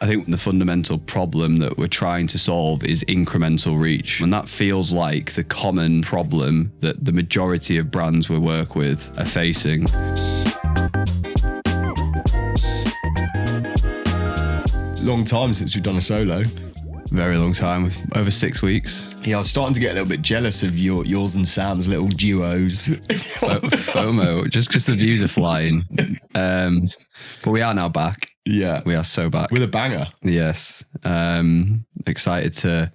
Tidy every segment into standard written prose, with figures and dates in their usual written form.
think the fundamental problem that we're trying to solve is incremental reach. And that feels like the common problem that the majority of brands we work with are facing. Long time since we've done a solo. Very long time, over 6 weeks. Yeah, I was starting to get a little bit jealous of yours and Sam's little duos. FOMO, just because the views are flying. But we are now back. Yeah. We are so back. With a banger. Yes. Excited to...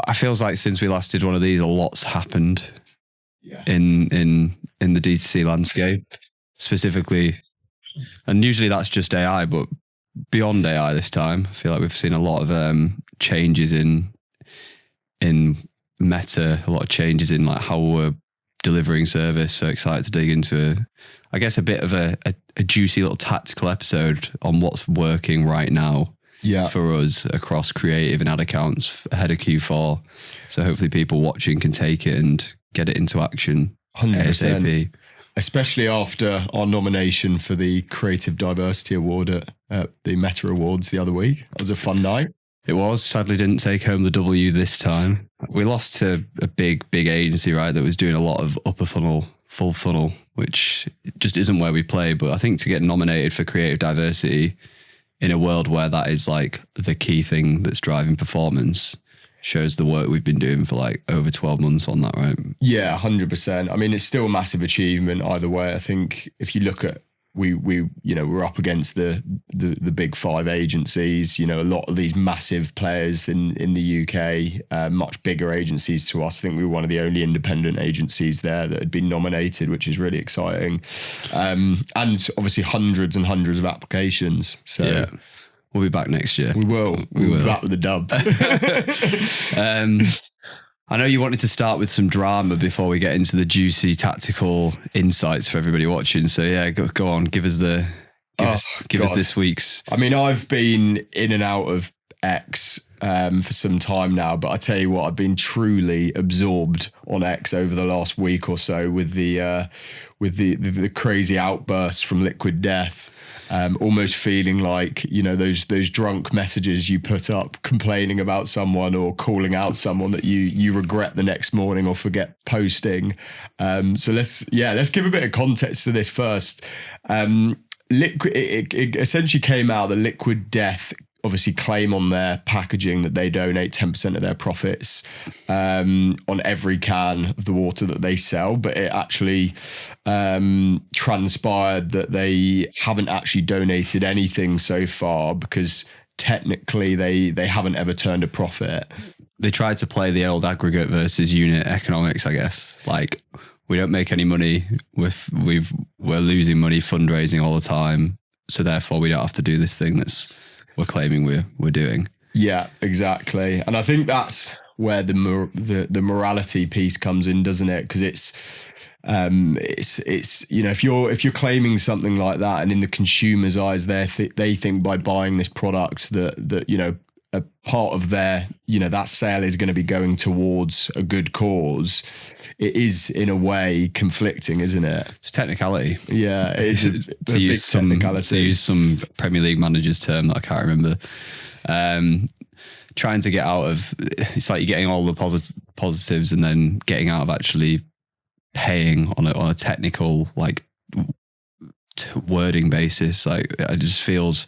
I feels like since we last did one of these, a lot's happened in the D2C landscape, specifically. And usually that's just AI, but beyond AI this time, I feel like we've seen a lot of changes in meta, a lot of changes in like how we're delivering service. So excited to dig into I guess a bit of a juicy little tactical episode on what's working right now for us across creative and ad accounts ahead of Q4. So hopefully people watching can take it and get it into action 100%. ASAP. Especially after our nomination for the Creative Diversity Award at the Meta Awards the other week. It was a fun night. It was. Sadly didn't take home the W this time. We lost to a big agency, right, that was doing a lot of upper funnel, full funnel, which just isn't where we play. But I think to get nominated for creative diversity in a world where that is like the key thing that's driving performance shows the work we've been doing for like over 12 months on that, right? Yeah, 100%. I mean, it's still a massive achievement either way. I think if you look at, we're up against the big five agencies, a lot of these massive players in the UK, much bigger agencies to us. I think we were one of the only independent agencies there that had been nominated, which is really exciting. And obviously hundreds and hundreds of applications. So yeah. We'll be back next year. We will. We'll be back with a dub. I know you wanted to start with some drama before we get into the juicy tactical insights for everybody watching. So yeah, go on. Give us this week's. I mean, I've been in and out of X for some time now, but I tell you what, I've been truly absorbed on X over the last week or so with the crazy outbursts from Liquid Death. Almost feeling like, those drunk messages you put up complaining about someone or calling out someone that you regret the next morning or forget posting. So let's give a bit of context to this first. It essentially came out that Liquid Death obviously claim on their packaging that they donate 10% of their profits on every can of the water that they sell, but it actually transpired that they haven't actually donated anything so far because technically they haven't ever turned a profit. They tried to play the old aggregate versus unit economics, I guess. Like, we don't make any money we're losing money fundraising all the time, so therefore we don't have to do this thing that's we're claiming we're doing. Yeah, exactly. And I think that's where the morality piece comes in, doesn't it? Because it's if you're claiming something like that, and in the consumer's eyes, they think by buying this product that a part of their that sale is going to be going towards a good cause. It is in a way conflicting, isn't it? It's technicality. Yeah, it is to use some Premier League manager's term that I can't remember. Trying to get out of, it's like you're getting all the positives and then getting out of actually paying on a technical wording basis. Like, it just feels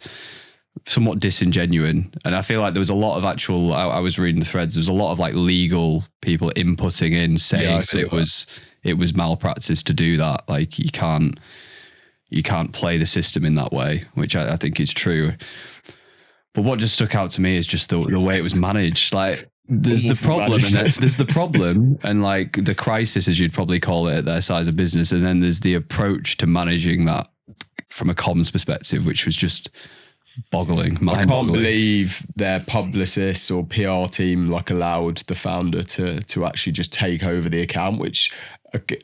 somewhat disingenuous. And I feel like there was a lot of actual, I was reading the threads, there was a lot of legal people inputting in saying that it was malpractice to do that. Like, you can't play the system in that way, which I think is true. But what just stuck out to me is just the way it was managed. Like, there's the problem, and the crisis, as you'd probably call it, at their size of business, and then there's the approach to managing that from a comms perspective, which was just boggling. I can't believe their publicists or PR team allowed the founder to actually just take over the account, which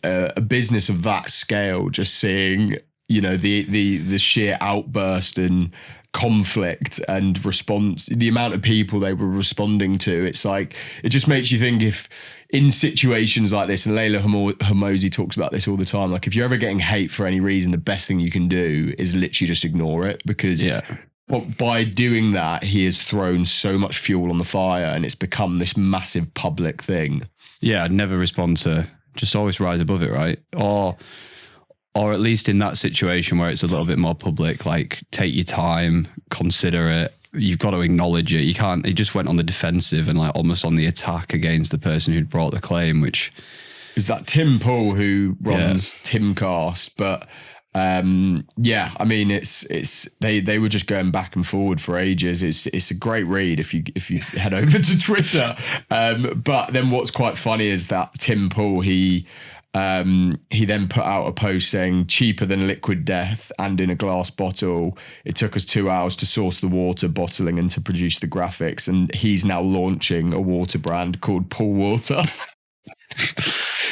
a business of that scale, just seeing the sheer outburst and conflict and response, the amount of people they were responding to, it's like, it just makes you think, if in situations like this, and Layla Hormozi talks about this all the time, if you're ever getting hate for any reason, the best thing you can do is literally just ignore it, because But by doing that, he has thrown so much fuel on the fire, and it's become this massive public thing. Yeah, I'd never respond to, just always rise above it, right? Or at least in that situation where it's a little bit more public, like take your time, consider it. You've got to acknowledge it. You can't, he just went on the defensive and like almost on the attack against the person who'd brought the claim, which is that Tim Pool who runs Timcast. But yeah, I mean, they were just going back and forward for ages. It's a great read if you head over to Twitter. But then what's quite funny is that Tim Pool, he then put out a post saying cheaper than liquid death and in a glass bottle. It took us 2 hours to source the water, bottling and to produce the graphics. And he's now launching a water brand called Pool Water.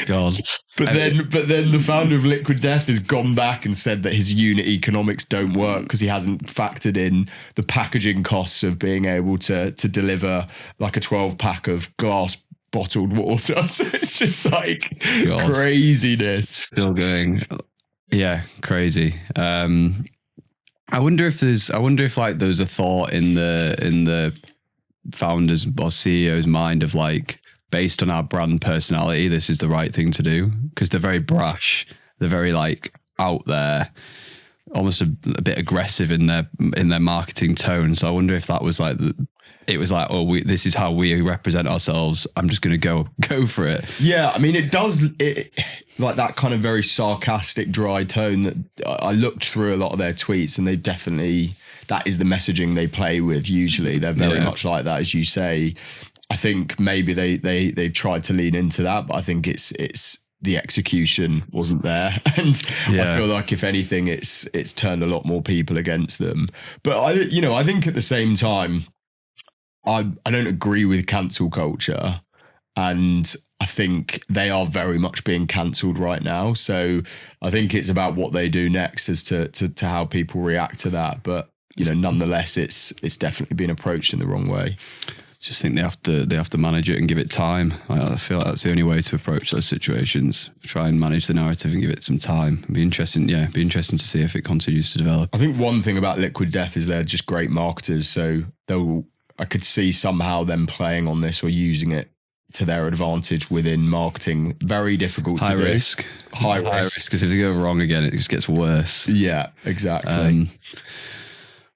God. But then the founder of Liquid Death has gone back and said that his unit economics don't work because he hasn't factored in the packaging costs of being able to deliver like a 12-pack of glass bottled water. So it's just like craziness. Still going. Yeah, crazy. I wonder if like there's a thought in the founders or CEO's mind of like, based on our brand personality, this is the right thing to do, because they're very brash. They're very like out there, almost a bit aggressive in their marketing tone. So I wonder if that was like, it was like, oh, this is how we represent ourselves. I'm just going to go for it. Yeah, I mean, it does like that kind of very sarcastic, dry tone that I looked through a lot of their tweets, and they definitely, that is the messaging they play with. Usually, they're very much like that, as you say. I think maybe they've tried to lean into that, but I think it's the execution wasn't there, and I feel like if anything, it's turned a lot more people against them. But I think at the same time, I don't agree with cancel culture, and I think they are very much being cancelled right now. So I think it's about what they do next as to how people react to that. But nonetheless, it's definitely been approached in the wrong way. Just think they have to manage it and give it time. I feel like that's the only way to approach those situations. Try and manage the narrative and give it some time. It'd be interesting to see if it continues to develop. I think one thing about Liquid Death is they're just great marketers. So I could see somehow them playing on this or using it to their advantage within marketing. Very difficult. High risk, because if they go wrong again, it just gets worse. Yeah, exactly.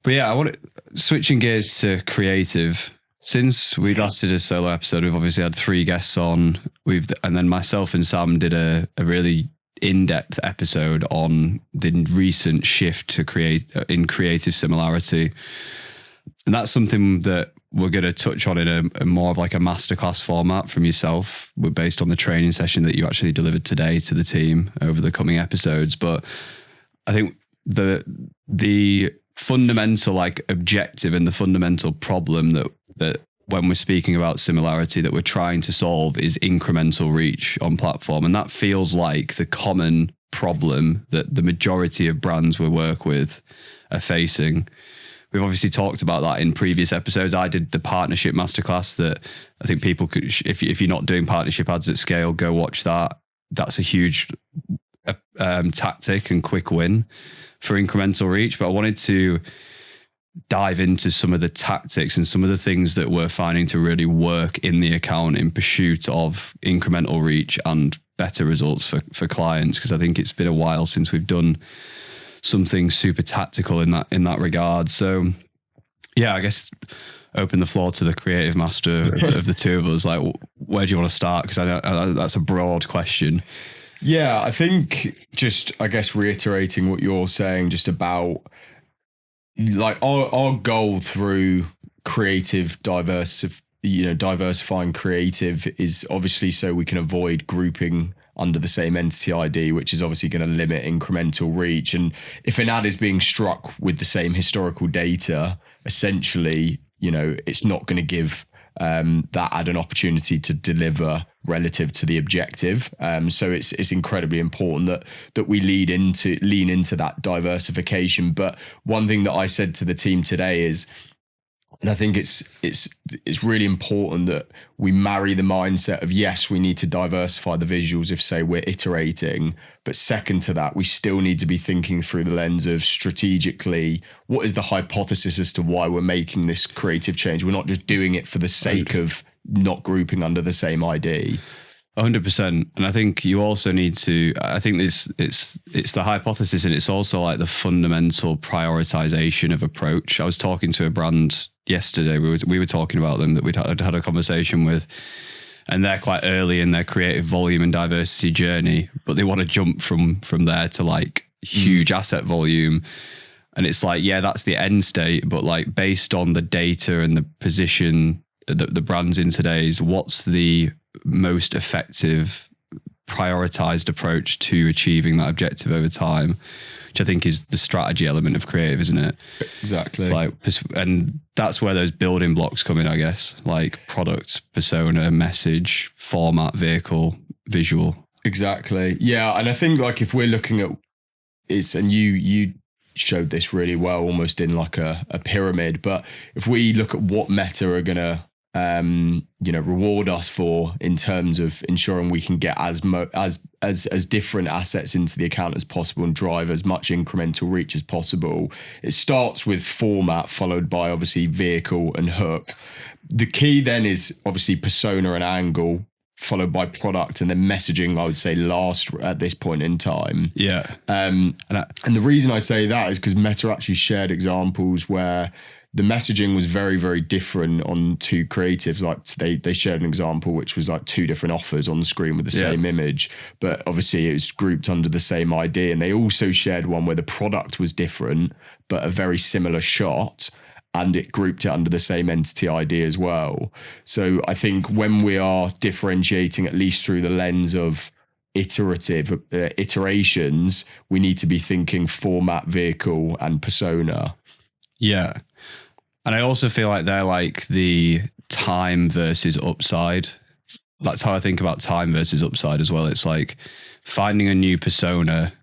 But yeah, switching gears to creative. Since we last did a solo episode, we've obviously had 3 guests on. And then myself and Sam did a really in-depth episode on the recent shift to creative similarity. And that's something that we're going to touch on in a more of like a masterclass format from yourself, based on the training session that you actually delivered today to the team over the coming episodes. But I think the fundamental like objective and the fundamental problem that when we're speaking about similarity that we're trying to solve is incremental reach on platform. And that feels like the common problem that the majority of brands we work with are facing. We've obviously talked about that in previous episodes. I did the partnership masterclass that I think people could, if you're not doing partnership ads at scale, go watch that. That's a huge tactic and quick win for incremental reach. But I wanted to dive into some of the tactics and some of the things that we're finding to really work in the account in pursuit of incremental reach and better results for clients, because I think it's been a while since we've done something super tactical in that regard. So yeah, I guess open the floor to the creative master of the two of us. Like, where do you want to start? Because I know that's a broad question. Yeah, I think just, I guess, reiterating what you're saying just about like our goal through creative diversifying creative is obviously so we can avoid grouping under the same entity ID, which is obviously going to limit incremental reach. And if an ad is being struck with the same historical data, essentially, it's not going to give that ad an opportunity to deliver relative to the objective. So it's incredibly important that we lean into that diversification. But one thing that I said to the team today is And I think it's really important that we marry the mindset of, yes, we need to diversify the visuals if, say, we're iterating. But second to that, we still need to be thinking through the lens of strategically, what is the hypothesis as to why we're making this creative change? We're not just doing it for the sake of not grouping under the same ID. 100%. And I think you also need to, I think it's the hypothesis, and it's also like the fundamental prioritization of approach. I was talking to a brand yesterday. We were talking about them that we'd had a conversation with, and they're quite early in their creative volume and diversity journey, but they want to jump from there to like huge asset volume. And it's like, yeah, that's the end state, but like based on the data and the position that the brand's in today's, what's the most effective prioritized approach to achieving that objective over time, which I think is the strategy element of creative, isn't it? Exactly. Like, and that's where those building blocks come in, I guess, like product, persona, message, format, vehicle, visual. Exactly. Yeah. And I think like if we're looking at it's, and you showed this really well, almost in like a pyramid, but if we look at what Meta are going to reward us for in terms of ensuring we can get as different assets into the account as possible and drive as much incremental reach as possible. It starts with format, followed by obviously vehicle and hook. The key then is obviously persona and angle, followed by product, and then messaging, I would say, last at this point in time. Yeah. And the reason I say that is because Meta actually shared examples where the messaging was very, very different on two creatives. Like they shared an example, which was like two different offers on the screen with the same image, but obviously it was grouped under the same idea. And they also shared one where the product was different, but a very similar shot, and it grouped it under the same entity ID as well. So I think when we are differentiating, at least through the lens of iterations, we need to be thinking format, vehicle, and persona. Yeah. And I also feel like they're like the time versus upside. That's how I think about time versus upside as well. It's like finding a new persona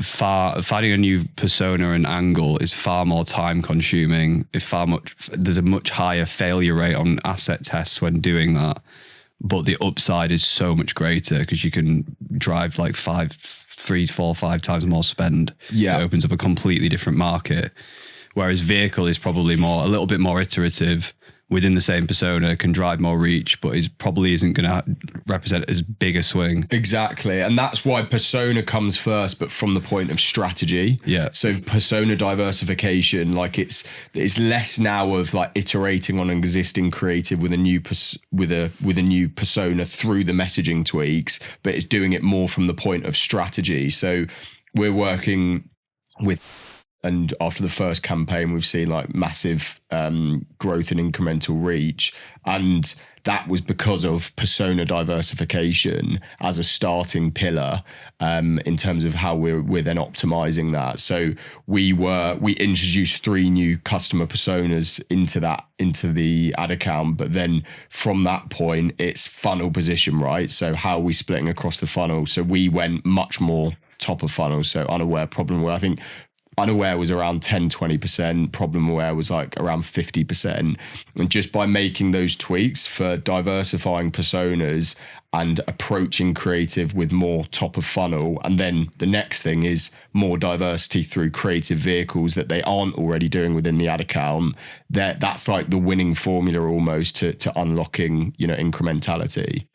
finding a new persona and angle is far more time consuming. There's a much higher failure rate on asset tests when doing that. But the upside is so much greater because you can drive like 3, 4, 5 times more spend. Yeah. It opens up a completely different market. Whereas vehicle is probably a little bit more iterative within the same persona, can drive more reach, but probably isn't going to represent as big a swing. Exactly. And that's why persona comes first, but from the point of strategy. Yeah. So persona diversification, like it's less now of like iterating on an existing creative with a new persona through the messaging tweaks, but it's doing it more from the point of strategy. So we're working with, and after the first campaign, we've seen like massive growth in incremental reach. And that was because of persona diversification as a starting pillar in terms of how we're then optimizing that. So we introduced 3 new customer personas into the ad account. But then from that point, it's funnel position, right? So how are we splitting across the funnel? So we went much more top of funnel. So unaware, problem aware. I think unaware was around 10-20%, problem aware was like around 50%. And just by making those tweaks for diversifying personas and approaching creative with more top of funnel, and then the next thing is more diversity through creative vehicles that they aren't already doing within the ad account, that's like the winning formula almost to unlocking, incrementality.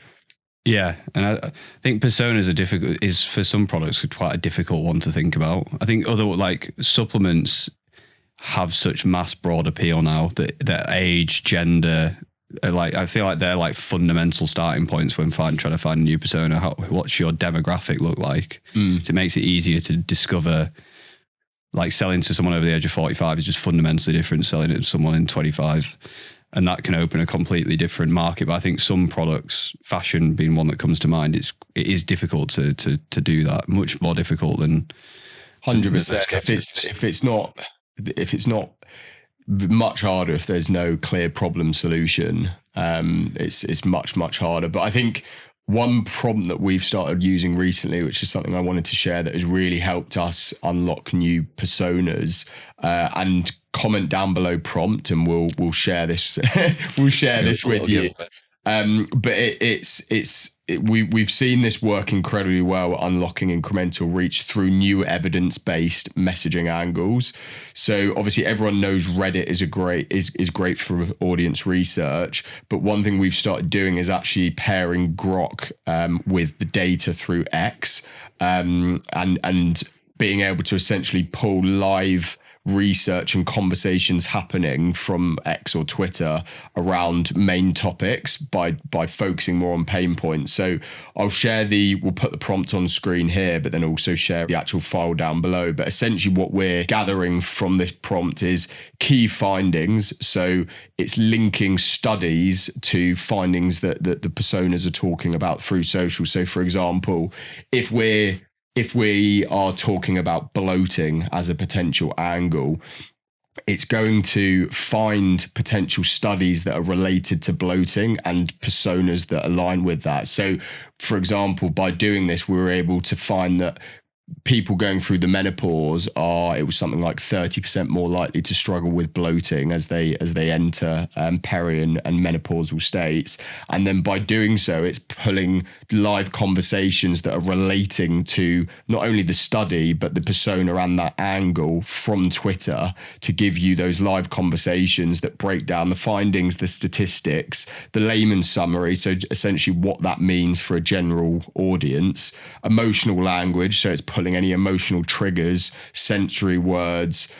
Yeah, and I think personas is for some products quite a difficult one to think about. I think other like supplements have such mass broad appeal now that their age, gender, like I feel like they're like fundamental starting points when trying to find a new persona. What's your demographic look like? So it makes it easier to discover. Like selling to someone over the age of 45 is just fundamentally different selling it to someone in 25. And that can open a completely different market. But I think some products, fashion being one that comes to mind, it is difficult to do that. Much more difficult than 100%. If it's not much harder if there's no clear problem solution. It's much harder. But I think one prompt that we've started using recently, which is something I wanted to share that has really helped us unlock new personas, and comment down below prompt, and we'll share this we'll share this with you. But we've seen this work incredibly well at unlocking incremental reach through new evidence-based messaging angles. So obviously everyone knows Reddit is great for audience research, but one thing we've started doing is actually pairing Grok with the data through X, and being able to essentially pull live research and conversations happening from X or Twitter around main topics by focusing more on pain points. So we'll put the prompt on screen here, but then also share the actual file down below. But essentially what we're gathering from this prompt is key findings. So it's linking studies to findings that the personas are talking about through social. So for example, if we are talking about bloating as a potential angle, it's going to find potential studies that are related to bloating and personas that align with that. So, for example, by doing this, we were able to find that people going through the menopause it was something like 30% more likely to struggle with bloating as they enter peri and menopausal states. And then by doing so, it's pulling live conversations that are relating to not only the study, but the persona and that angle from Twitter to give you those live conversations that break down the findings, the statistics, the layman's summary. So essentially what that means for a general audience, emotional language. So it's pulling any emotional triggers, sensory words,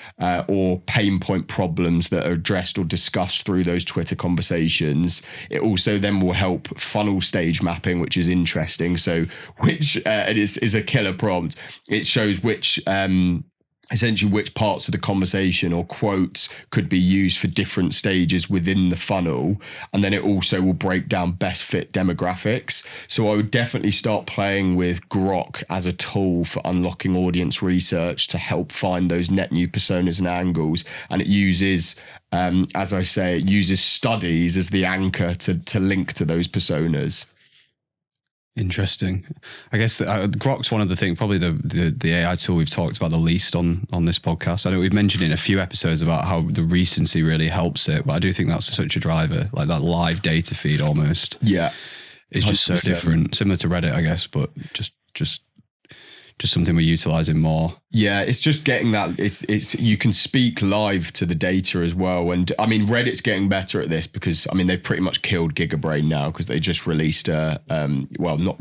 or pain point problems that are addressed or discussed through those Twitter conversations. It also then will help funnel stage mapping, which is interesting. So which it is a killer prompt. It shows essentially which parts of the conversation or quotes could be used for different stages within the funnel. And then it also will break down best fit demographics. So I would definitely start playing with Grok as a tool for unlocking audience research to help find those net new personas and angles. And it uses, as I say, it uses studies as the anchor to link to those personas. Interesting. I guess Grok's one of the things, probably the AI tool we've talked about the least on this podcast. I know we've mentioned in a few episodes about how the recency really helps it, but I do think that's such a driver, like that live data feed almost. Yeah. It's just 100%. So different, similar to Reddit, I guess, but just something we're utilizing more. Yeah, it's just getting that. It's you can speak live to the data as well. And I mean, Reddit's getting better at this because I mean they've pretty much killed GigaBrain now because they just released not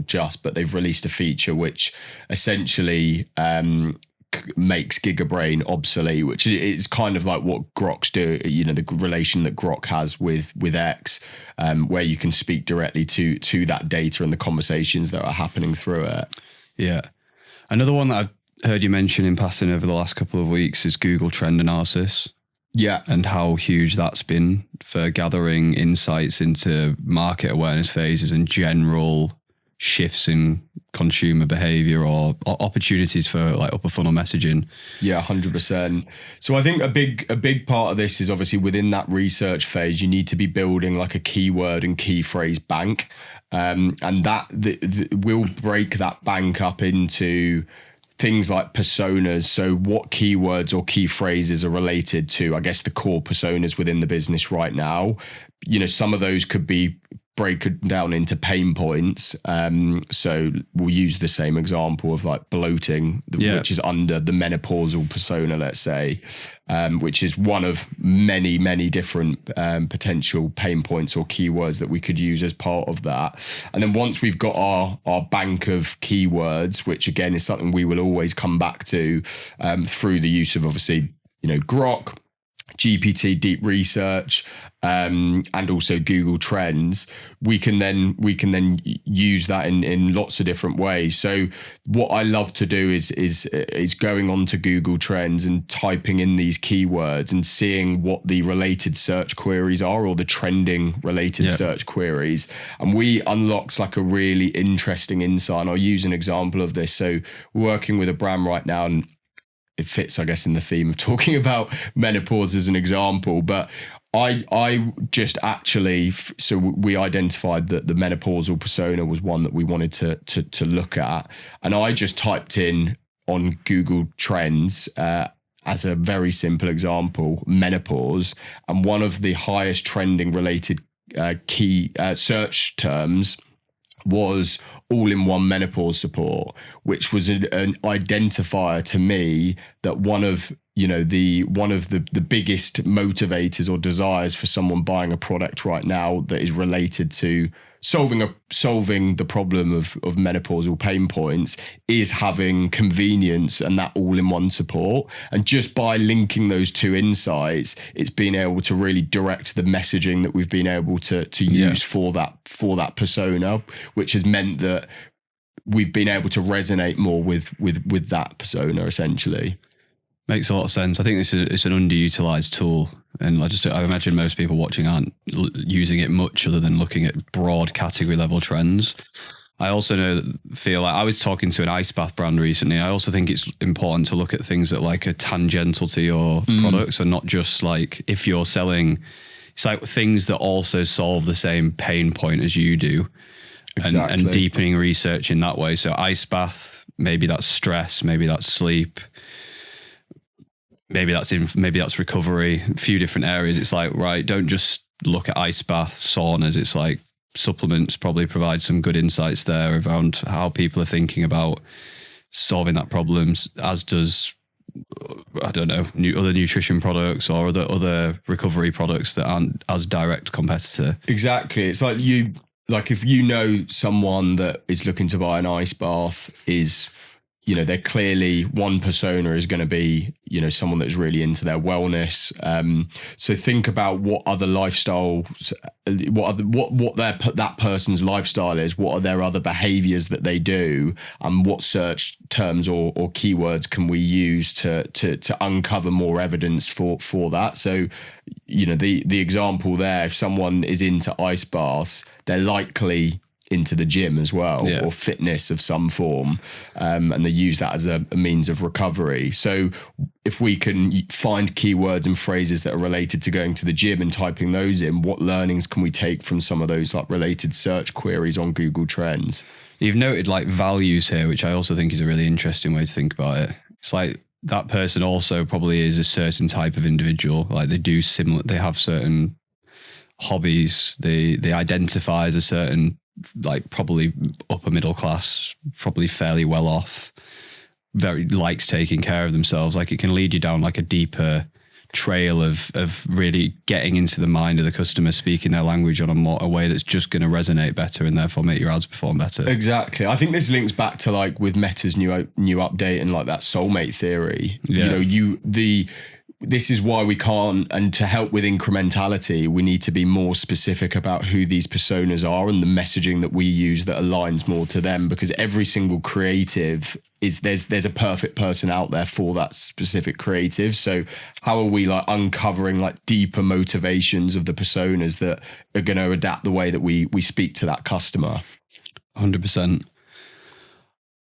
just, but they've released a feature which essentially makes GigaBrain obsolete, which is kind of like what Grok's do. You know, the relation that Grok has with X, where you can speak directly to that data and the conversations that are happening through it. Yeah. Another one that I've heard you mention in passing over the last couple of weeks is Google Trend Analysis. Yeah. And how huge that's been for gathering insights into market awareness phases and general shifts in consumer behavior or opportunities for like upper funnel messaging. Yeah, 100%. So I think a big part of this is obviously within that research phase, you need to be building like a keyword and key phrase bank. And that will break that bank up into things like personas. So what keywords or key phrases are related to, I guess, the core personas within the business right now. You know, some of those could be break down into pain points. So we'll use the same example of like bloating, which is under the menopausal persona, let's say, which is one of many, many different potential pain points or keywords that we could use as part of that. And then once we've got our bank of keywords, which again is something we will always come back to through the use of obviously, you know, Grok, GPT deep research, and also Google Trends, we can then use that in lots of different ways. So what I love to do is going on to Google Trends and typing in these keywords and seeing what the related search queries are or the trending related search queries. And we unlocked like a really interesting insight. And I'll use an example of this. So we're working with a brand right now, and it fits, I guess, in the theme of talking about menopause as an example, but I just actually, so we identified that the menopausal persona was one that we wanted to look at. And I just typed in on Google Trends, as a very simple example, menopause. And one of the highest trending related key search terms was all-in-one menopause support, which was an identifier to me that one of the biggest motivators or desires for someone buying a product right now that is related to solving the problem of menopausal pain points is having convenience and that all-in-one support. And just by linking those two insights, it's been able to really direct the messaging that we've been able to use for that persona, which has meant that we've been able to resonate more with that persona essentially. Makes a lot of sense. I think it's an underutilized tool, and I imagine most people watching aren't using it much other than looking at broad category level trends. I also feel like I was talking to an ice bath brand recently. I also think it's important to look at things that like are tangential to your products, and not just like if you're selling. It's like things that also solve the same pain point as you do, and deepening research in that way. So ice bath, maybe that's stress, maybe that's sleep. Maybe that's recovery, a few different areas. It's like, right, don't just look at ice baths, saunas. It's like supplements probably provide some good insights there around how people are thinking about solving that problems, as does, I don't know, other nutrition products or other recovery products that aren't as direct competitor. Exactly. It's like if you know someone that is looking to buy an ice bath is, they're clearly, one persona is going to be, someone that's really into their wellness. So think about what other lifestyles, that person's lifestyle is, what are their other behaviors that they do, and what search terms or keywords can we use to uncover more evidence for that. So, the example there, if someone is into ice baths, they're likely into the gym as well, or fitness of some form, and they use that as a means of recovery. So if we can find keywords and phrases that are related to going to the gym and typing those in, what learnings can we take from some of those like related search queries on Google Trends? You've noted like values here, which I also think is a really interesting way to think about it. It's like that person also probably is a certain type of individual. Like they have certain hobbies, they identify as a certain, like probably upper middle class, probably fairly well off, very likes taking care of themselves. Like it can lead you down like a deeper trail of really getting into the mind of the customer, speaking their language on a way that's just going to resonate better and therefore make your ads perform better. Exactly. I think this links back to like with Meta's new update and like that soulmate theory. This is why we can't, and to help with incrementality, we need to be more specific about who these personas are and the messaging that we use that aligns more to them, because every single creative there's a perfect person out there for that specific creative. So how are we like uncovering like deeper motivations of the personas that are going to adapt the way that we speak to that customer? 100%.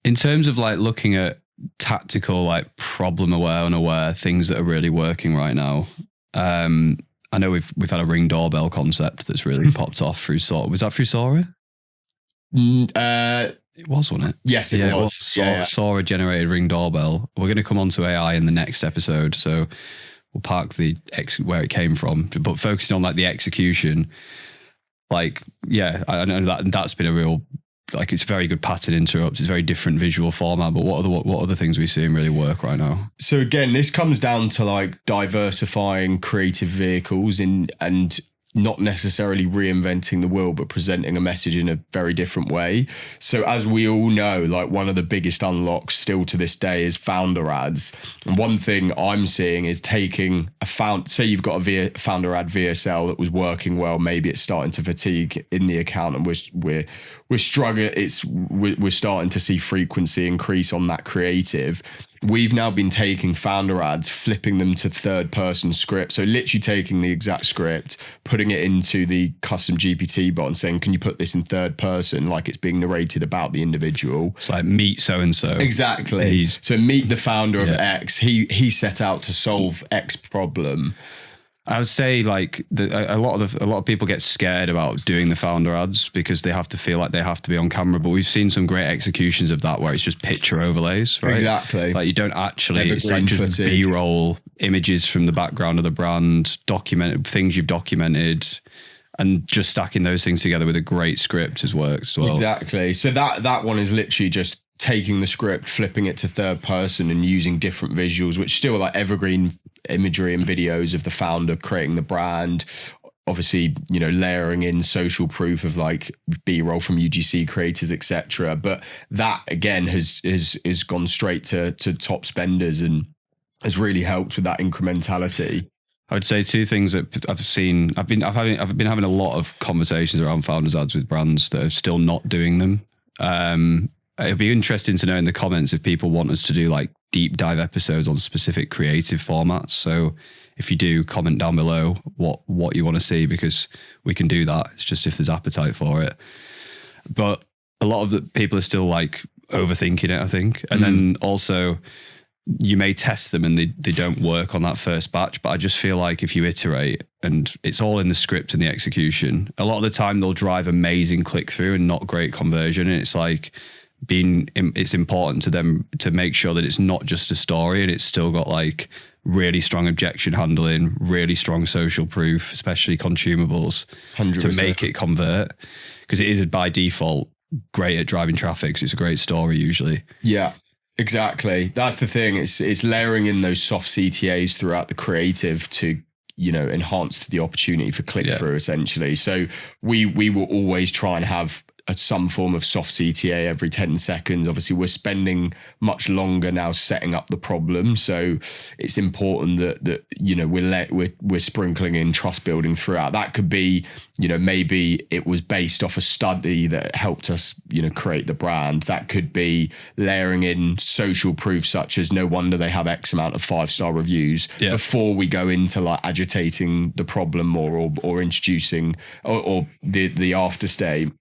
In terms of like looking at tactical, like problem aware, unaware things that are really working right now. I know we've had a Ring doorbell concept that's really popped off through Sora. Was that through Sora? It was, wasn't it? Yes, it was. Sora generated Ring doorbell. We're going to come on to AI in the next episode, so we'll park where it came from, but focusing on like the execution. Like, I know that's been a real, like, it's a very good pattern interrupt. It's a very different visual format, but what other things are we seeing really work right now? So again, this comes down to like diversifying creative vehicles and not necessarily reinventing the wheel, but presenting a message in a very different way. So as we all know, like one of the biggest unlocks still to this day is founder ads. And one thing I'm seeing is taking say you've got a founder ad VSL that was working well, maybe it's starting to fatigue in the account and we're struggling. We're starting to see frequency increase on that creative. We've now been taking founder ads, flipping them to third person script. So literally taking the exact script, putting it into the custom GPT bot and saying, can you put this in third person? Like it's being narrated about the individual. It's like meet so-and-so. Exactly. So meet the founder of X. He set out to solve X problem. I would say like a lot of people get scared about doing the founder ads because they have to feel like they have to be on camera. But we've seen some great executions of that where it's just picture overlays, right? Exactly. Like you don't actually, it's like just B-roll images from the background of the brand, documented things you've documented, and just stacking those things together with a great script has worked as well. Exactly. So that one is literally just taking the script, flipping it to third person and using different visuals, which still like evergreen imagery and videos of the founder creating the brand. Obviously, you know, layering in social proof of like B-roll from UGC creators, etc. But that again has gone straight to top spenders and has really helped with that incrementality. I would say two things that I've seen. I've been having a lot of conversations around founders ads with brands that are still not doing them. It'd be interesting to know in the comments if people want us to do like deep dive episodes on specific creative formats. So if you do, comment down below what you want to see, because we can do that. It's just if there's appetite for it. But a lot of the people are still like overthinking it, I think. And then also you may test them and they don't work on that first batch. But I just feel like if you iterate, and it's all in the script and the execution, a lot of the time they'll drive amazing click through and not great conversion. And it's like, it's important to them to make sure that it's not just a story and it's still got like really strong objection handling, really strong social proof, especially consumables 100%. To make it convert, because it is by default great at driving traffic. So it's a great story usually. Yeah, exactly. That's the thing. It's layering in those soft CTAs throughout the creative to, you know, enhance the opportunity for click through essentially. So we will always try and have some form of soft CTA every 10 seconds. Obviously, we're spending much longer now setting up the problem, so it's important that you know we're sprinkling in trust building throughout. That could be, you know, maybe it was based off a study that helped us, you know, create the brand. That could be layering in social proof, such as no wonder they have X amount of 5-star reviews before we go into like agitating the problem more or introducing or the afterstay.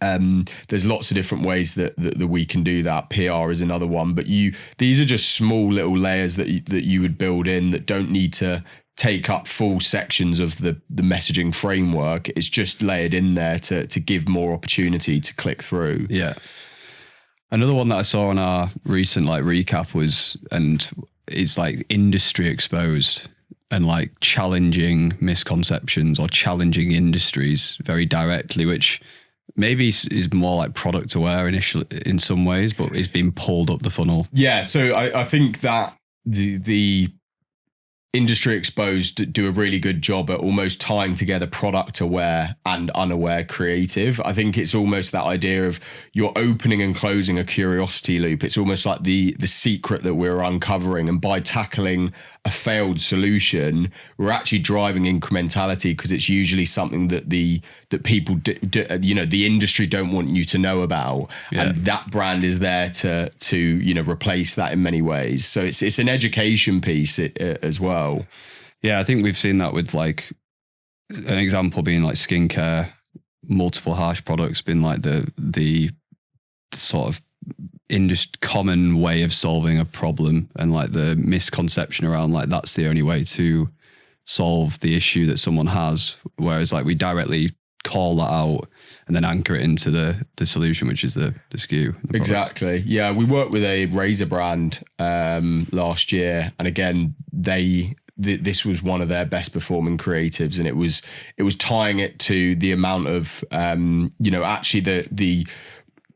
There's lots of different ways that we can do that. PR is another one, but these are just small little layers that you would build in that don't need to take up full sections of the messaging framework. It's just layered in there to give more opportunity to click through. Yeah. Another one that I saw on our recent like recap is like industry exposed and like challenging misconceptions or challenging industries very directly, which maybe is more like product aware initially in some ways, but it's been pulled up the funnel. Yeah, so I think that the industry exposed do a really good job at almost tying together product aware and unaware creative. I think it's almost that idea of you're opening and closing a curiosity loop. It's almost like the secret that we're uncovering, and by tackling a failed solution, we're actually driving incrementality, because it's usually something that people you know, the industry don't want you to know about, and that brand is there to you know, replace that in many ways. So it's an education piece as well. Yeah, I think we've seen that with like an example being like skincare, multiple harsh products being like the sort of common way of solving a problem, and like the misconception around like that's the only way to solve the issue that someone has, whereas like we directly call that out and then anchor it into the solution, which is the SKU. Exactly. Yeah, we worked with a razor brand last year, and again this was one of their best performing creatives, and it was tying it to the amount of you know, actually the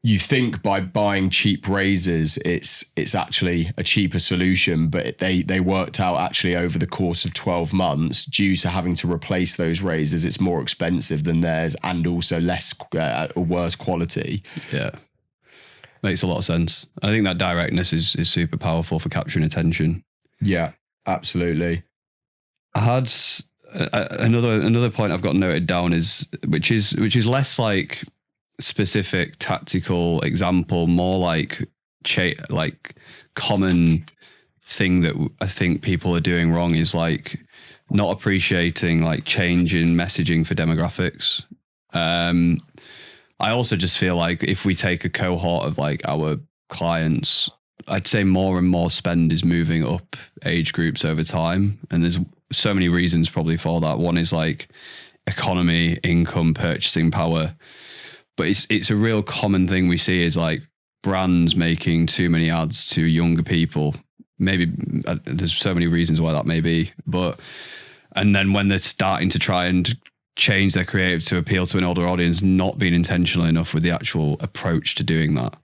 you think by buying cheap razors, it's actually a cheaper solution, but they worked out actually over the course of 12 months, due to having to replace those razors, it's more expensive than theirs and also less or worse quality. Yeah, makes a lot of sense. I think that directness is super powerful for capturing attention. Yeah, absolutely. I had another point I've got noted down which is less like specific tactical example, more like common thing that I think people are doing wrong is like not appreciating like change in messaging for demographics. I also just feel like if we take a cohort of like our clients, I'd say more and more spend is moving up age groups over time, and there's so many reasons probably for that. One is like economy, income, purchasing power. But it's a real common thing we see is like brands making too many ads to younger people. Maybe there's so many reasons why that may be, and then when they're starting to try and change their creative to appeal to an older audience, not being intentional enough with the actual approach to doing that.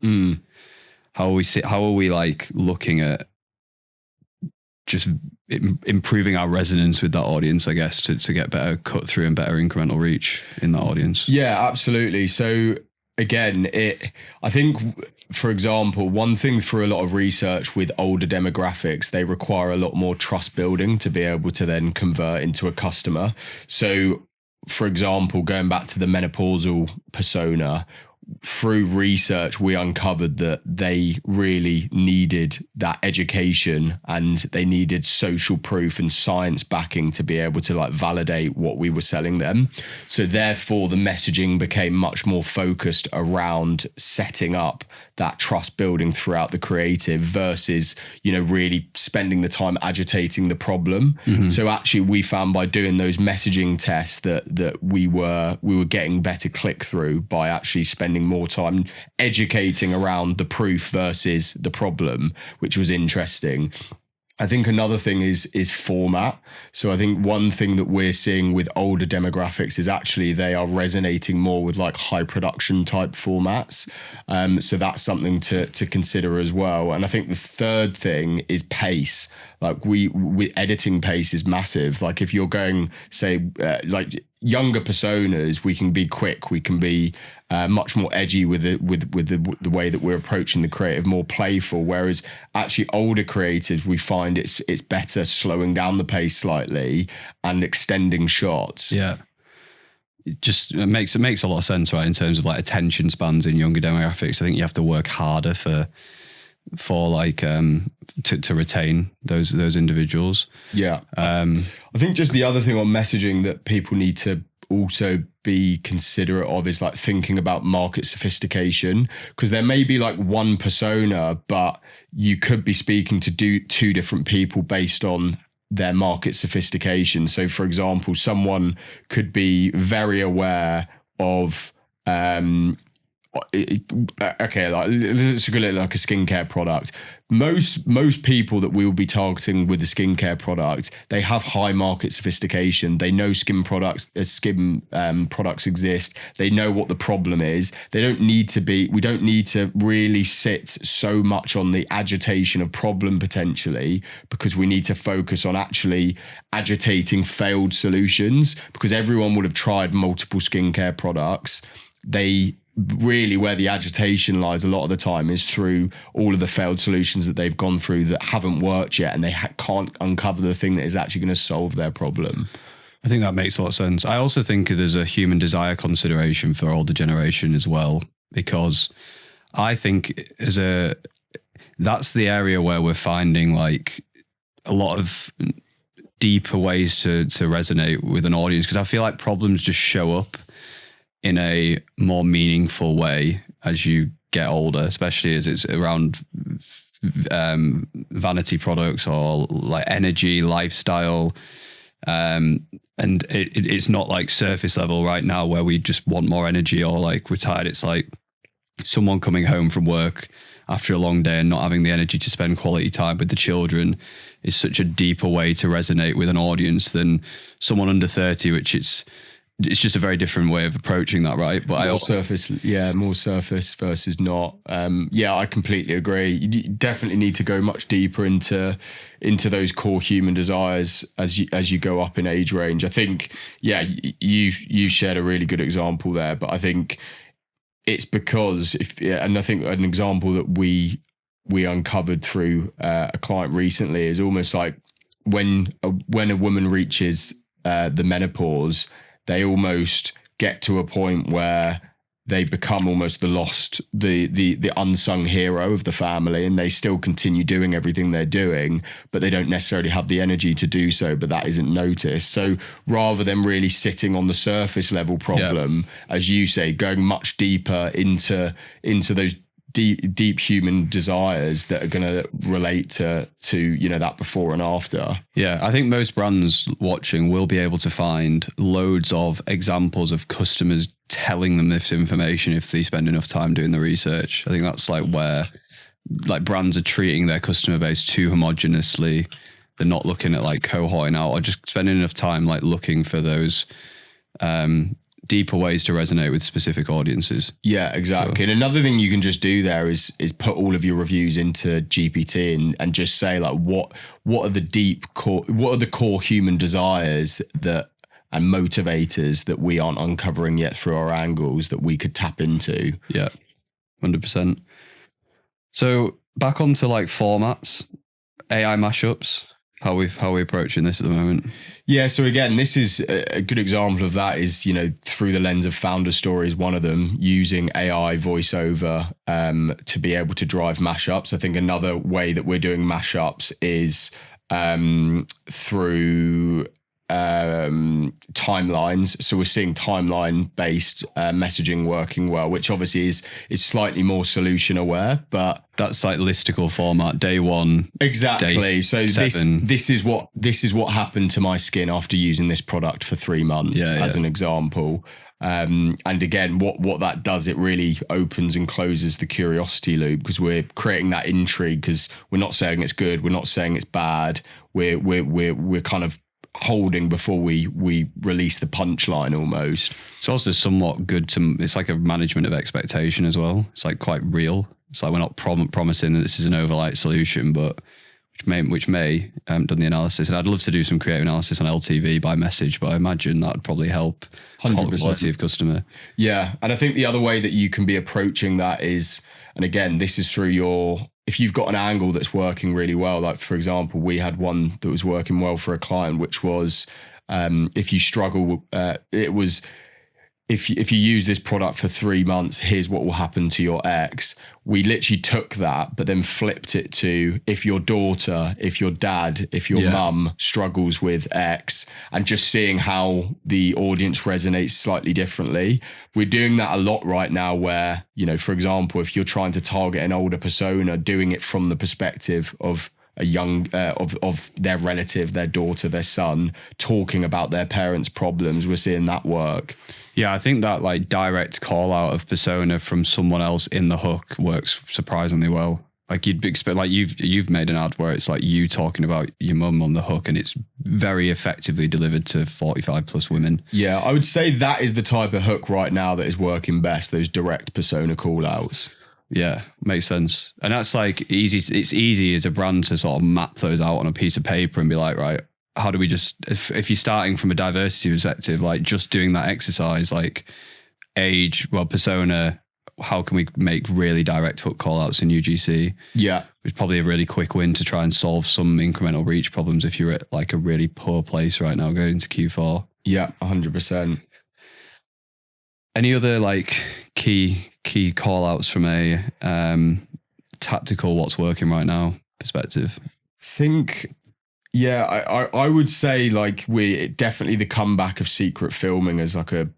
How are we like looking at just improving our resonance with that audience, I guess, to get better cut through and better incremental reach in that audience? Yeah, absolutely. So again, I think, for example, one thing through a lot of research with older demographics, they require a lot more trust building to be able to then convert into a customer. So for example, going back to the menopausal persona, through research, we uncovered that they really needed that education and they needed social proof and science backing to be able to like validate what we were selling them. So therefore, the messaging became much more focused around setting up that trust building throughout the creative versus, really spending the time agitating the problem. So actually, we found by doing those messaging tests that we were getting better click through by actually spending more time educating around the proof versus the problem, which was interesting. I think another thing is format. So I think one thing that we're seeing with older demographics is actually they are resonating more with like high production type formats. So that's something to consider as well. And I think the third thing is pace. Like we editing pace is massive. Like if you're going, say, like younger personas, we can be quick. We can be much more edgy with the way that we're approaching the creative, more playful. Whereas actually older creatives, we find it's better slowing down the pace slightly and extending shots. Yeah. It makes a lot of sense, right? In terms of like attention spans in younger demographics, I think you have to work harder for like to retain those individuals. Yeah. I think just the other thing on messaging that people need to also be considerate of is like thinking about market sophistication, because there may be like one persona, but you could be speaking to two different people based on their market sophistication. So for example, someone could be very aware of okay, like let's look at it like a skincare product. Most people that we will be targeting with the skincare product, they have high market sophistication. They know skin products exist. They know what the problem is. We don't need to really sit so much on the agitation of problem potentially, because we need to focus on actually agitating failed solutions, because everyone would have tried multiple skincare products. Really where the agitation lies a lot of the time is through all of the failed solutions that they've gone through that haven't worked yet, and they can't uncover the thing that is actually going to solve their problem. I think that makes a lot of sense. I also think there's a human desire consideration for older generation as well, because I think that's the area where we're finding like a lot of deeper ways to resonate with an audience, because I feel like problems just show up in a more meaningful way as you get older, especially as it's around vanity products or like energy, lifestyle. And it's not like surface level right now where we just want more energy or like we're tired. It's like someone coming home from work after a long day and not having the energy to spend quality time with the children is such a deeper way to resonate with an audience than someone under 30, which it's just a very different way of approaching that, right? But more surface versus not. I completely agree. You definitely need to go much deeper into those core human desires as you go up in age range. I think, you shared a really good example there, but I think it's because and I think an example that we uncovered through a client recently is almost like when a woman reaches the menopause, they almost get to a point where they become almost the unsung hero of the family, and they still continue doing everything they're doing, but they don't necessarily have the energy to do so, but that isn't noticed. So rather than really sitting on the surface level problem, as you say, going much deeper into those deep human desires that are going to relate to that before and after. Yeah, I think most brands watching will be able to find loads of examples of customers telling them this information if they spend enough time doing the research. I think that's like where like brands are treating their customer base too homogeneously. They're not looking at like cohorting out or just spending enough time like looking for those deeper ways to resonate with specific audiences. Yeah, exactly. And another thing you can just do there is put all of your reviews into GPT and just say like what are the core human desires that and motivators that we aren't uncovering yet through our angles that we could tap into. Yeah, 100%. So back onto like formats, AI mashups. How are we approaching this at the moment? Yeah, so again, this is a good example of that is, through the lens of founder stories, one of them, using AI voiceover to be able to drive mashups. I think another way that we're doing mashups is through timelines. So we're seeing timeline based messaging working well, which obviously is slightly more solution aware, but that's like listicle format, day one. Exactly. Day so this is what happened to my skin after using this product for 3 months as an example. And again, what that does, it really opens and closes the curiosity loop because we're creating that intrigue because we're not saying it's good, we're not saying it's bad. We're kind of holding before we release the punchline almost. It's also somewhat good it's like a management of expectation as well. It's like quite real. It's like we're not promising that this is an overnight solution, but which may done the analysis. And I'd love to do some creative analysis on LTV by message, but I imagine that would probably help 100%. Quality of customer. Yeah. And I think the other way that you can be approaching that is, and again, this is through if you've got an angle that's working really well, like for example, we had one that was working well for a client, which was if you struggle, it was if you use this product for 3 months, here's what will happen to your ex. We literally took that, but then flipped it to if your daughter, if your dad, if your mum struggles with X, and just seeing how the audience resonates slightly differently. We're doing that a lot right now where, for example, if you're trying to target an older persona, doing it from the perspective of a young of their relative, their daughter, their son, talking about their parents' problems. We're seeing that work. Yeah, I think that like direct call out of persona from someone else in the hook works surprisingly well. Like you'd expect, like you've made an ad where it's like you talking about your mum on the hook, and it's very effectively delivered to 45 plus women. Yeah, I would say that is the type of hook right now that is working best. Those direct persona call outs. Yeah, makes sense. And that's like easy. It's easy as a brand to sort of map those out on a piece of paper and be like, right, how do we just, if you're starting from a diversity perspective, like just doing that exercise, like age, persona, how can we make really direct hook call outs in UGC? Yeah. It's probably a really quick win to try and solve some incremental reach problems if you're at like a really poor place right now going into Q4. Yeah, 100%. Any other like key call outs from a tactical what's working right now perspective? I would say like we're definitely the comeback of secret filming as like a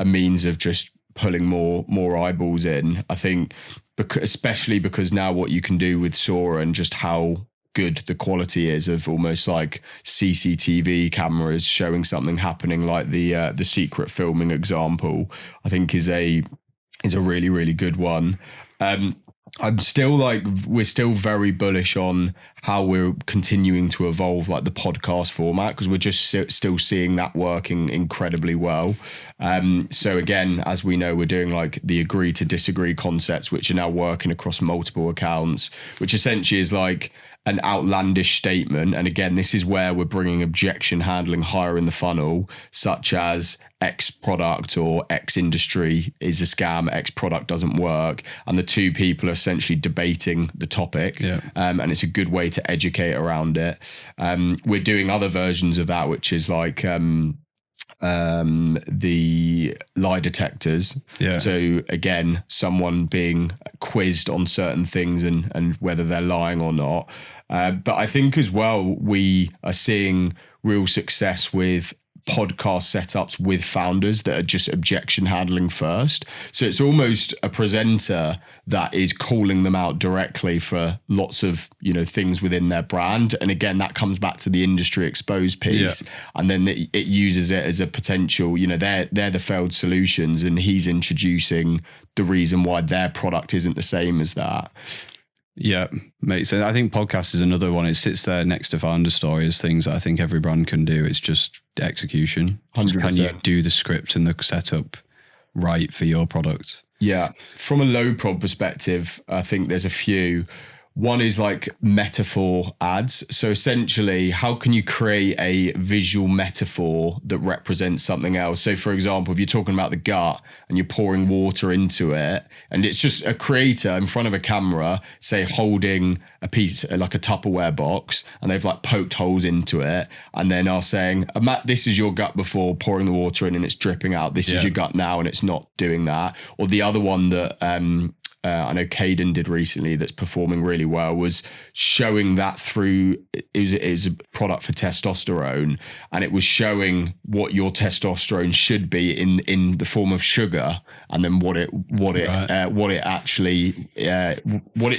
means of just pulling more eyeballs in. I think especially because now what you can do with Sora and just how good the quality is of almost like CCTV cameras showing something happening, like the secret filming example, I think is a really, really good one. We're still very bullish on how we're continuing to evolve like the podcast format, because we're just still seeing that working incredibly well. So again, as we know, we're doing like the agree to disagree concepts, which are now working across multiple accounts, which essentially is like an outlandish statement. And again, this is where we're bringing objection handling higher in the funnel, such as X product or X industry is a scam, X product doesn't work. And the two people are essentially debating the topic. Yeah. And it's a good way to educate around it. We're doing other versions of that, which is like the lie detectors. Yeah. So again, someone being quizzed on certain things and whether they're lying or not. But I think as well, we are seeing real success with podcast setups with founders that are just objection handling first. So it's almost a presenter that is calling them out directly for lots of, things within their brand. And again, that comes back to the industry exposed piece. Yeah. And then it uses it as a potential, they're the failed solutions, and he's introducing the reason why their product isn't the same as that. Yeah, makes sense. I think podcast is another one. It sits there next to founder story as things that I think every brand can do. It's just execution. 100%. Can you do the script and the setup right for your product? Yeah. From a low prod perspective, I think there's a few. One is like metaphor ads. So essentially, how can you create a visual metaphor that represents something else? So for example, if you're talking about the gut and you're pouring water into it, and it's just a creator in front of a camera, say holding a piece, like a Tupperware box, and they've like poked holes into it, and then are saying, Matt, this is your gut before pouring the water in and it's dripping out. This is your gut now and it's not doing that. Or the other one that I know Caden did recently that's performing really well was showing that through, it was a product for testosterone, and it was showing what your testosterone should be in the form of sugar, and then what it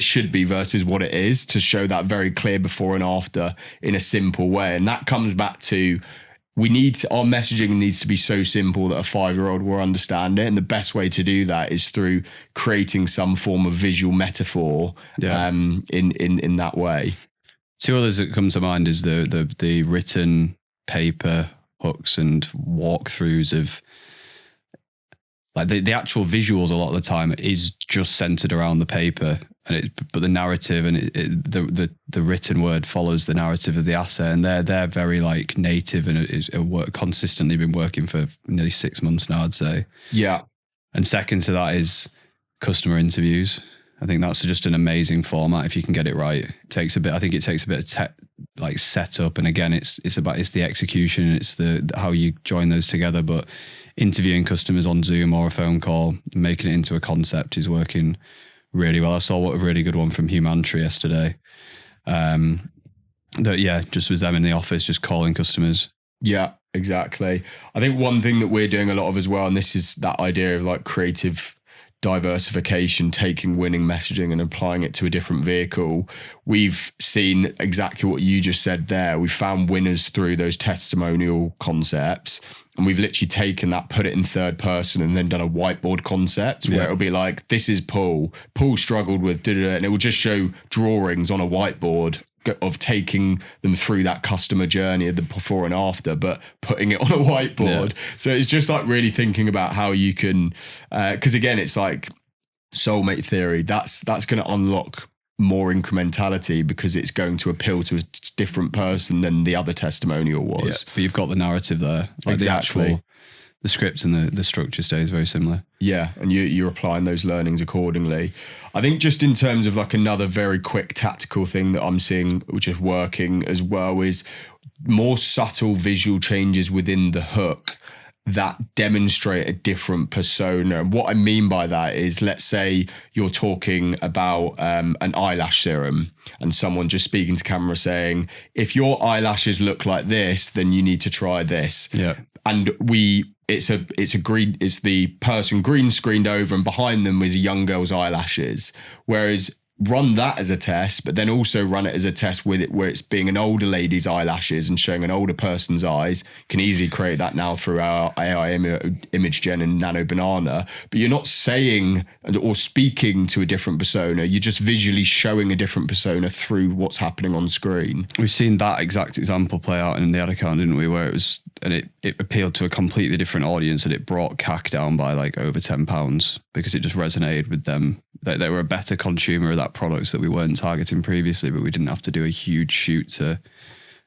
should be versus what it is, to show that very clear before and after in a simple way. And that comes back to, our messaging needs to be so simple that a 5-year-old will understand it. And the best way to do that is through creating some form of visual metaphor in that way. Two others that come to mind is the written paper hooks and walkthroughs of, like, the actual visuals a lot of the time is just centered around the paper, but the narrative and the written word follows the narrative of the asset, and they're very like native, and it's consistently been working for nearly 6 months now, I'd say. Yeah. And second to that is customer interviews. I think that's just an amazing format if you can get it right. It takes a bit of setup, and again, it's the execution, it's the how you join those together. But interviewing customers on Zoom or a phone call, making it into a concept is working really well. I saw a really good one from Humantry yesterday. Just was them in the office, just calling customers. Yeah, exactly. I think one thing that we're doing a lot of as well, and this is that idea of like creative diversification, taking winning messaging and applying it to a different vehicle. We've seen exactly what you just said there. We found winners through those testimonial concepts, and we've literally taken that, put it in third person, and then done a whiteboard concept where it'll be like, this is Paul struggled with and it will just show drawings on a whiteboard of taking them through that customer journey of the before and after, but putting it on a whiteboard. Yeah. So it's just like really thinking about how you can, because again, it's like soulmate theory. That's going to unlock more incrementality because it's going to appeal to a different person than the other testimonial was. Yeah, but you've got the narrative there. Like exactly. The script and the structure stays very similar. Yeah, and you're applying those learnings accordingly. I think just in terms of like another very quick tactical thing that I'm seeing, which is working as well, is more subtle visual changes within the hook that demonstrate a different persona. And what I mean by that is, let's say you're talking about an eyelash serum, and someone just speaking to camera saying, if your eyelashes look like this, then you need to try this. Yeah. And it's the person green screened over, and behind them is a young girl's eyelashes. Whereas run that as a test, but then also run it as a test with it where it's being an older lady's eyelashes and showing an older person's eyes. Can easily create that now through our AI image gen and Nano Banana. But you're not saying or speaking to a different persona. You're just visually showing a different persona through what's happening on screen. We've seen that exact example play out in the ad account, didn't we? Where it appealed to a completely different audience, and it brought CAC down by like over £10 because it just resonated with them. They were a better consumer of that product that we weren't targeting previously, but we didn't have to do a huge shoot to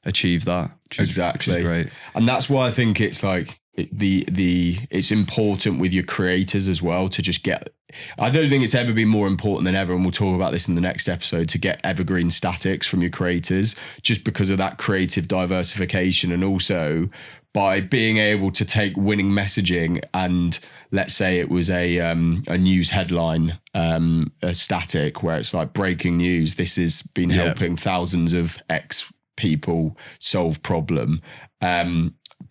achieve that. Exactly. Great. And that's why I think it's like it's important with your creators as well to just get, I don't think it's ever been more important than ever, and we'll talk about this in the next episode, to get evergreen statics from your creators, just because of that creative diversification. And also by being able to take winning messaging and, let's say it was a news headline, a static where it's like breaking news, this has been helping thousands of X people solve problem.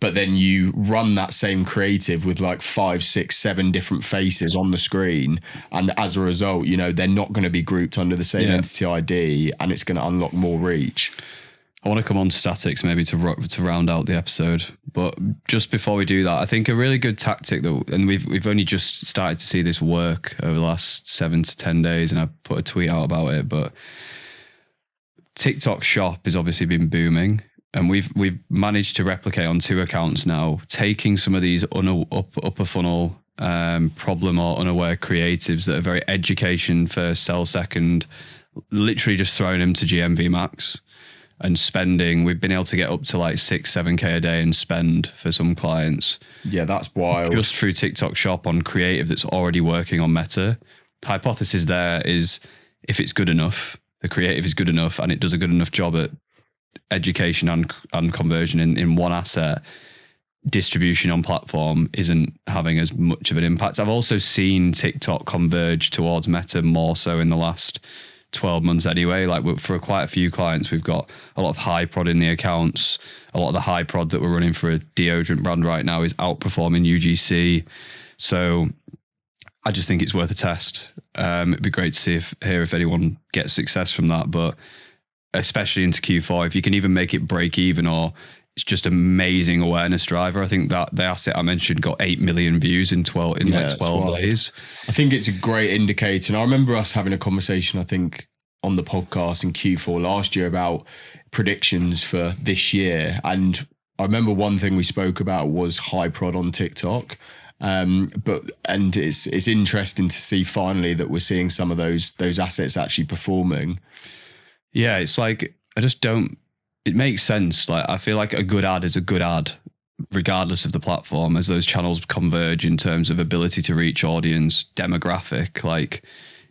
but then you run that same creative with like 5, 6, 7 different faces on the screen, and as a result, you know, they're not going to be grouped under the same entity ID, and it's going to unlock more reach. I want to come on to statics maybe to round out the episode, but just before we do that, I think a really good tactic that, and we've only just started to see this work over the last 7 to 10 days, and I put a tweet out about it, but TikTok Shop has obviously been booming, and we've managed to replicate on 2 accounts now, taking some of these upper funnel problem or unaware creatives that are very education first, sell second, literally just throwing them to GMV max. And spending, we've been able to get up to like 6-7K a day in spend for some clients. Yeah, that's wild. Just through TikTok Shop on creative that's already working on Meta. The hypothesis there is if it's good enough, the creative is good enough, and it does a good enough job at education and conversion in one asset, distribution on platform isn't having as much of an impact. I've also seen TikTok converge towards Meta more so in the last 12 months anyway. Like for quite a few clients, we've got a lot of high prod in the accounts. A lot of the high prod that we're running for a deodorant brand right now is outperforming UGC. So I just think it's worth a test. It'd be great to hear if anyone gets success from that, but especially into Q4, if you can even make it break even, or it's just amazing awareness driver. I think that the asset I mentioned got 8 million views in 12 days. I think it's a great indicator. And I remember us having a conversation, I think, on the podcast in Q4 last year about predictions for this year. And I remember one thing we spoke about was high prod on TikTok. And it's interesting to see finally that we're seeing some of those assets actually performing. Yeah, it's like, it makes sense. Like, I feel like a good ad is a good ad, regardless of the platform, as those channels converge in terms of ability to reach audience, demographic. Like,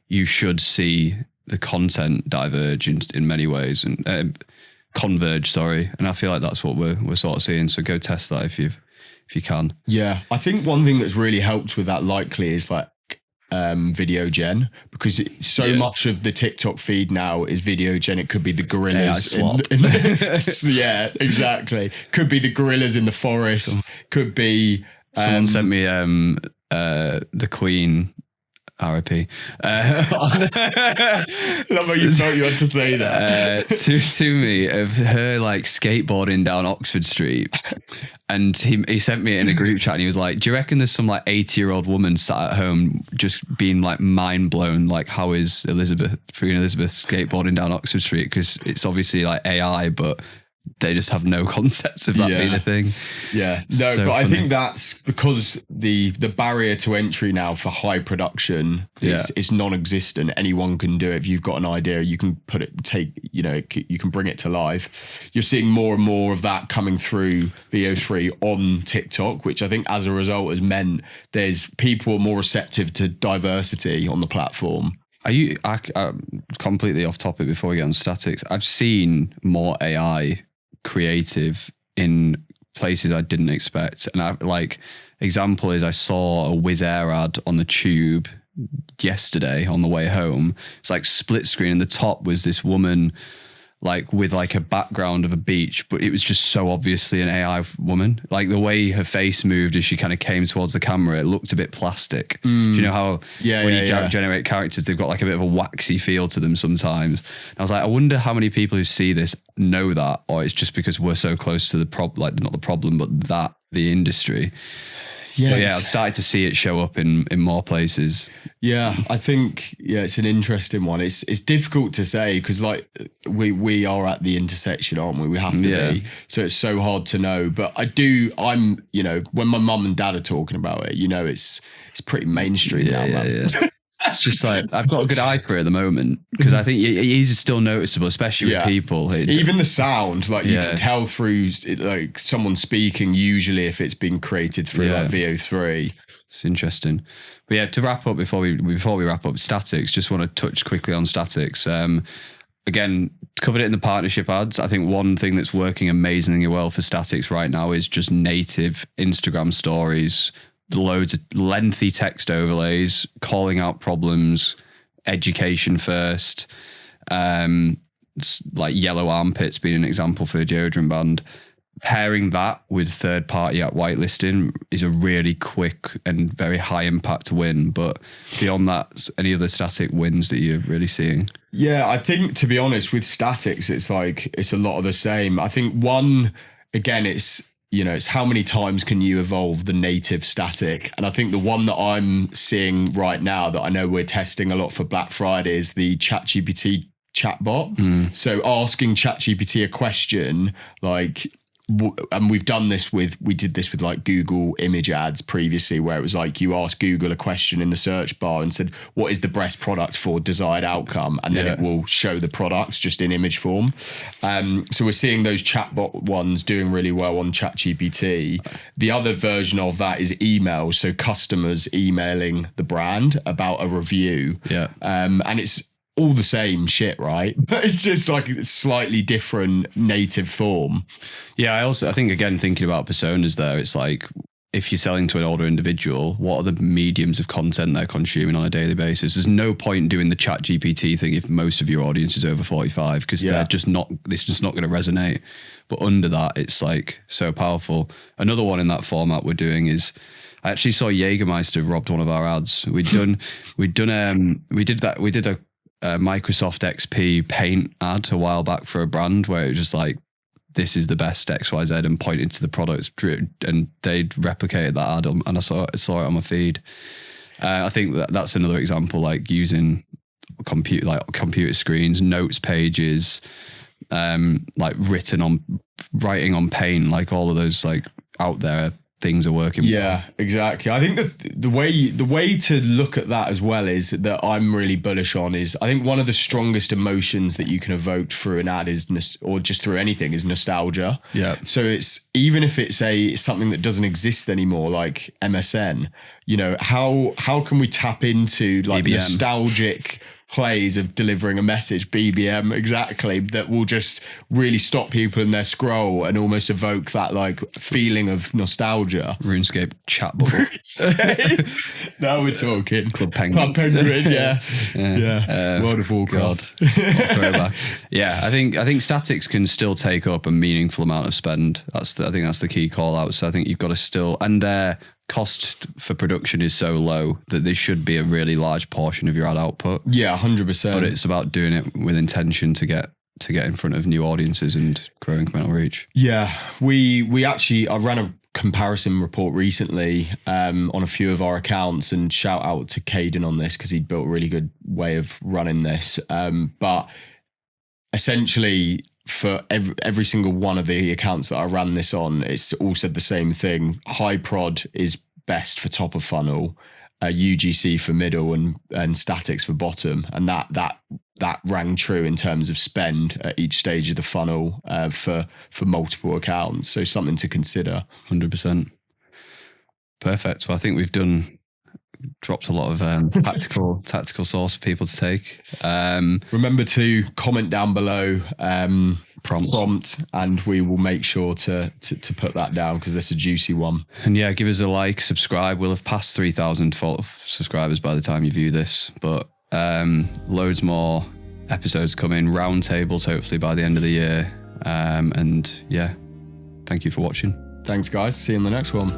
you should see the content diverge in many ways and converge. Sorry, and I feel like that's what we're sort of seeing. So go test that if you can. Yeah, I think one thing that's really helped with that likely is like video gen, because much of the TikTok feed now is video gen. It could be the gorillas. Yeah, exactly. Could be the gorillas in the forest. Could be. Someone sent me the Queen. RIP. That's what you thought you had to say that. To me of her like skateboarding down Oxford Street, and he sent me it in a group chat, and he was like, "Do you reckon there's some like 80-year-old woman sat at home just being like mind blown? Like, how is Queen Elizabeth skateboarding down Oxford Street? Because it's obviously like AI, but." They just have no concept of that being a thing. Yeah, no, but I think that's because the barrier to entry now for high production is non-existent. Anyone can do it. If you've got an idea, you can you can bring it to life. You're seeing more and more of that coming through VO3 on TikTok, which I think as a result has meant there's people more receptive to diversity on the platform. I completely off topic before we get on statics. I've seen more AI creative in places I didn't expect. And example is I saw a Wizz Air ad on the tube yesterday on the way home. It's like split screen, and the top was this woman like with like a background of a beach, but it was just so obviously an AI woman. Like the way her face moved as she kind of came towards the camera, it looked a bit plastic. You know how when you generate characters, they've got like a bit of a waxy feel to them sometimes. And I was like, I wonder how many people who see this know that, or it's just because we're so close to the problem, like not the problem, but the industry. Yeah, I've started to see it show up in more places. Yeah, I think it's an interesting one. It's difficult to say because like we are at the intersection, aren't we? We have to be. So it's so hard to know. But I'm when my mum and dad are talking about it, it's pretty mainstream now, man. Yeah. It's just like, I've got a good eye for it at the moment because I think it is still noticeable, especially with people. Even the sound, like you can tell through like someone speaking, usually if it's been created through like VO3. It's interesting. But yeah, to wrap up before we wrap up, statics, just want to touch quickly on statics. Again, covered it in the partnership ads. I think one thing that's working amazingly well for statics right now is just native Instagram stories, loads of lengthy text overlays, calling out problems, education first, like yellow armpits being an example for a deodorant brand. pairing that with third-party app whitelisting is a really quick and very high-impact win. But beyond that, any other static wins that you're really seeing? Yeah, I think, to be honest, with statics, it's a lot of the same. I think one, again, it's how many times can you evolve the native static? And I think the one that I'm seeing right now that I know we're testing a lot for Black Friday is the ChatGPT chatbot. So asking ChatGPT a question, like, and we did this with like Google image ads previously, where it was like you ask Google a question in the search bar and said, what is the best product for desired outcome? And then it will show the products just in image form. So we're seeing those chatbot ones doing really well on ChatGPT. The other version of that is email. So customers emailing the brand about a review. And it's all the same shit, right? But it's just like a slightly different native form. Yeah, I think, again, thinking about personas there, it's like, if you're selling to an older individual, what are the mediums of content they're consuming on a daily basis? There's no point doing the chat GPT thing if most of your audience is over 45, because they're just not, it's just not going to resonate. But under that, it's like so powerful. Another one in that format we're doing is, I actually saw Jägermeister robbed one of our ads. We did a Microsoft XP Paint ad a while back for a brand where it was just like, this is the best XYZ, and pointed to the products, and they'd replicated that ad, and I saw it on my feed. I think that's another example, like using computer screens, notes pages, like writing on Paint, like all of those like out there things are working. Yeah, exactly. I think the way to look at that as well is that I'm really bullish on is, I think one of the strongest emotions that you can evoke through an ad is, or just through anything, is nostalgia. Yeah. So it's, even if it's something that doesn't exist anymore, like MSN, how can we tap into like BBM. Nostalgic plays of delivering a message, BBM, exactly, that will just really stop people in their scroll and almost evoke that like feeling of nostalgia. RuneScape chat bubble. Now we're talking. Club Penguin. Yeah. World of Warcraft. Yeah, I think statics can still take up a meaningful amount of spend. I think that's the key call out. So I think you've got to still, and their cost for production is so low that there should be a really large portion of your ad output. Yeah, 100%. But it's about doing it with intention to get in front of new audiences and grow incremental reach. Yeah, I ran a comparison report recently on a few of our accounts, and shout out to Caden on this because he built a really good way of running this. But essentially, for every single one of the accounts that I ran this on, it's all said the same thing. High prod is best for top of funnel, UGC for middle, and statics for bottom. And that rang true in terms of spend at each stage of the funnel for multiple accounts. So something to consider. 100%. Perfect. So I think we've dropped a lot of tactical sauce for people to take. Remember to comment down below prompt, and we will make sure to put that down because that's a juicy one. And yeah, give us a like, subscribe. We'll have passed 3,000 subscribers by the time you view this, but loads more episodes coming, roundtables hopefully by the end of the year. And yeah, thank you for watching. Thanks guys, see you in the next one.